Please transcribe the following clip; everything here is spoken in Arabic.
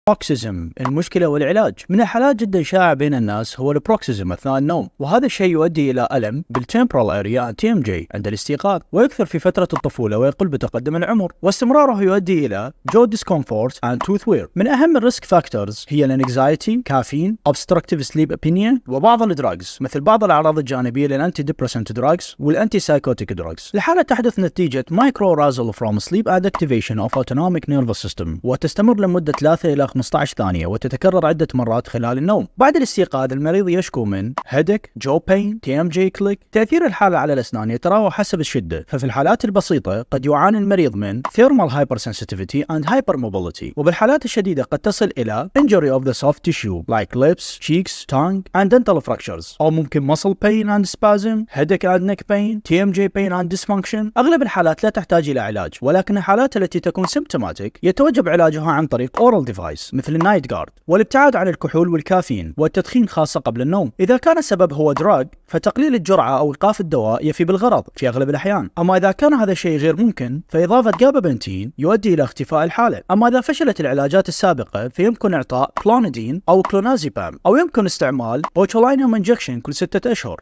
بروكسيزم، المشكلة والعلاج. من الحالات جدا شائعة بين الناس هو البروكسيزم أثناء النوم، وهذا الشيء يؤدي إلى ألم بالتمبرال اريا TMJ عند الاستيقاظ، ويكثر في فترة الطفولة ويقل بتقدم العمر، واستمراره يؤدي إلى جو ديسكومفورت and tooth wear. من أهم الريسك فاكتورز هي الانكزايتي، كافيين، obstructive sleep apnea، وبعض الدراجز مثل بعض الأعراض الجانبية للأنتي ديبريسنت دراجز والأنتي سايكوتيك دراجز. الحالة تحدث نتيجة مايكرو رازل from sleep and activation of autonomic nervous system، وتستمر لمدة 3 إلى 15 ثانية وتتكرر عدة مرات خلال النوم. بعد الاستيقاظ المريض يشكو من headache، jaw pain، TMJ click. تأثير الحالة على الأسنان يتراوح حسب الشدة، ففي الحالات البسيطة قد يعاني المريض من thermal hypersensitivity and hypermobility، وبالحالات الشديدة قد تصل إلى injury of the soft tissue like lips، cheeks، tongue and dental fractures، أو ممكن muscle pain and spasm، headache and neck pain، TMJ pain and dysfunction. أغلب الحالات لا تحتاج إلى علاج، ولكن الحالات التي تكون symptomatic يتوجب علاجها عن طريق oral device مثل النايت جارد، والابتعاد عن الكحول والكافيين والتدخين خاصة قبل النوم. إذا كان السبب هو دراج فتقليل الجرعة أو إيقاف الدواء يفي بالغرض في أغلب الأحيان. أما إذا كان هذا الشيء غير ممكن فإضافة جابابنتين يؤدي إلى اختفاء الحالة. أما إذا فشلت العلاجات السابقة فيمكن إعطاء كلونيدين أو كلونازيبام، أو يمكن استعمال بوتولينوم انجكشن كل 6 أشهر.